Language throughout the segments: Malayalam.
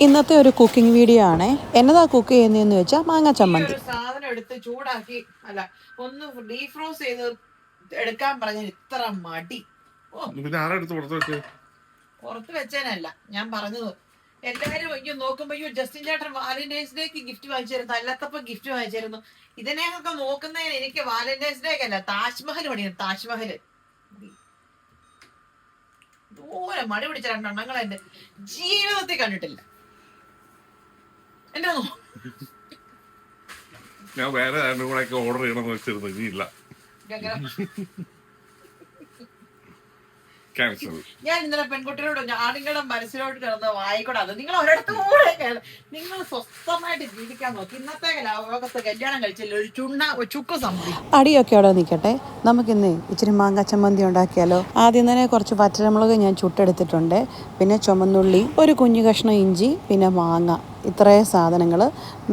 ഇന്നത്തെ ഒരു കുക്കിംഗ് വീഡിയോ ആണ്. എന്നതാ കുക്ക് ചെയ്യുന്നതെന്ന് വെച്ചാൽ മാങ്ങ ചമ്മന്തി. സാധനം എടുത്ത് ചൂടാക്കി അല്ല ഒന്ന് ഡീഫ്രോസ് ചെയ്ത് എടുക്കാൻ പറഞ്ഞ ഇത്ര മടി. പുറത്ത് വെച്ചേനല്ല ഞാൻ പറഞ്ഞത്. എല്ലാവരും അയ്യോ നോക്കുമ്പോ അയ്യോ ജസ്റ്റിൻ ചേട്ടൻ വാലന്റൈൻസ് ഡേക്ക് ഗിഫ്റ്റ് വാങ്ങിച്ചിരുന്നു, അല്ലാത്തപ്പോ ഗിഫ്റ്റ് വാങ്ങിച്ചിരുന്നു. ഇതിനെയൊക്കെ നോക്കുന്നതിന് എനിക്ക് വാലന്റൈൻസ് ഡേക്ക് അല്ല താജ്മഹൽ പണിയാണ്. താജ്മഹൽ ദൂരെ മടി പിടിച്ച രണ്ടെണ്ണങ്ങൾ എന്റെ ജീവിതത്തിൽ കണ്ടിട്ടില്ല. എന്റെ ഞാൻ വേറെ ഓർഡർ ചെയ്യണമെന്ന് വെച്ചിരുന്നു, ഇനിയില്ല. ഞാൻ ഇന്നലെ പെൺകുട്ടികളോട് ആണുങ്ങളുടെ മനസ്സിലോട്ട് കിടന്ന് വായിക്കൂടാതെ നിങ്ങൾ ഒരിടത്തൂടെ നിങ്ങൾ സ്വസ്ഥമായിട്ട് ജീവിക്കാൻ നോക്കി. ഇന്നത്തെ ലോകത്ത് കല്യാണം കഴിച്ചില്ല ഒരു ചുക്ക് സംഭവം. അടിയൊക്കെ അവിടെ നിൽക്കട്ടെ, നമുക്കിന്ന് ഇച്ചിരി മാങ്ങ ചമ്മന്തി ഉണ്ടാക്കിയാലോ. ആദ്യം തന്നെ കുറച്ച് പച്ചമുളക് ഞാൻ ചുട്ടെടുത്തിട്ടുണ്ട്, പിന്നെ ചുമന്നുള്ളി, ഒരു കുഞ്ഞു കഷ്ണം ഇഞ്ചി, പിന്നെ മാങ്ങ. ഇത്രയും സാധനങ്ങൾ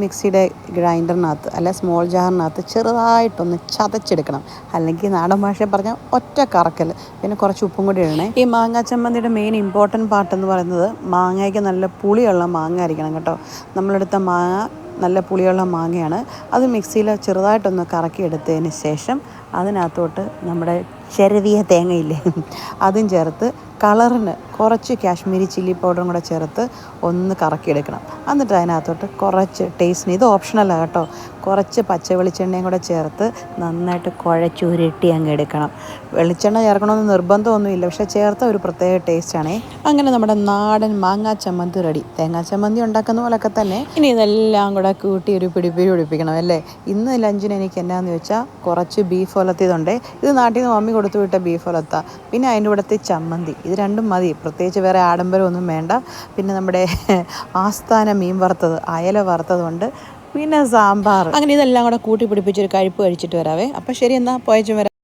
മിക്സിയുടെ ഗ്രൈൻഡറിനകത്ത് അല്ല സ്മോൾ ജാറിനകത്ത് ചെറുതായിട്ടൊന്ന് ചതച്ചെടുക്കണം. അല്ലെങ്കിൽ നാടൻ ഭാഷ പറഞ്ഞാൽ ഒറ്റ കറക്കൽ. പിന്നെ കുറച്ച് ഉപ്പും കൂടി ഇടണേ. ഈ മാങ്ങ ചമ്മന്തിയുടെ മെയിൻ ഇമ്പോർട്ടൻറ്റ് പാർട്ട് എന്ന് പറയുന്നത് മാങ്ങയ്ക്ക് നല്ല പുളിയുള്ള മാങ്ങ ആയിരിക്കണം കേട്ടോ. നമ്മളെടുത്ത മാങ്ങ നല്ല പുളിയുള്ള മാങ്ങയാണ്. അത് മിക്സിയിൽ ചെറുതായിട്ടൊന്ന് കറക്കിയെടുത്തതിന് ശേഷം അതിനകത്തോട്ട് നമ്മുടെ ചെറിയ തേങ്ങയില്ലേ അതും ചേർത്ത് കളറിന് കുറച്ച് കാശ്മീരി ചില്ലി പൗഡറും കൂടെ ചേർത്ത് ഒന്ന് കറക്കിയെടുക്കണം. എന്നിട്ട് അതിനകത്തോട്ട് കുറച്ച് ടേസ്റ്റിന്, ഇത് ഓപ്ഷണലാണ് കേട്ടോ, കുറച്ച് പച്ച വെളിച്ചെണ്ണയും കൂടെ ചേർത്ത് നന്നായിട്ട് കുഴച്ചുരുട്ടി അങ്ങ് എടുക്കണം. വെളിച്ചെണ്ണ ചേർക്കണമെന്ന് നിർബന്ധമൊന്നുമില്ല, പക്ഷേ ചേർത്ത ഒരു പ്രത്യേക ടേസ്റ്റാണേ. അങ്ങനെ നമ്മുടെ നാടൻ മാങ്ങാ ചമ്മന്തി റെഡി. തേങ്ങാ ചമ്മന്തി ഉണ്ടാക്കുന്ന പോലൊക്കെ തന്നെ. ഇനി ഇതെല്ലാം കൂടെ കൂട്ടി ഒരു പിടിപ്പിക്കണം അല്ലേ. ഇന്ന് ലഞ്ചിന് എനിക്ക് എന്നാന്ന് വെച്ചാൽ കുറച്ച് ബീഫ് ഒലത്തിയതുണ്ട്. ഇത് നാട്ടിൽ നിന്ന് മമ്മി കൊടുത്തു വിട്ട ബീഫ് ഒലത്ത, പിന്നെ അതിൻ്റെ കൂടത്തെ ചമ്മന്തി. ഇത് രണ്ടും മതി, പ്രത്യേകിച്ച് വേറെ ആഡംബരമൊന്നും വേണ്ട. പിന്നെ നമ്മുടെ ആസ്ഥാന മീൻ വറുത്തത്, അയല വറുത്തതുണ്ട്, പിന്നെ സാമ്പാർ. അങ്ങനെ ഇതെല്ലാം കൂടെ കൂട്ടി പിടിപ്പിച്ചൊരു കഴിപ്പ് കഴിച്ചിട്ട് വരാവേ. അപ്പം ശരി, എന്നാൽ പോയച്ചും വരാം.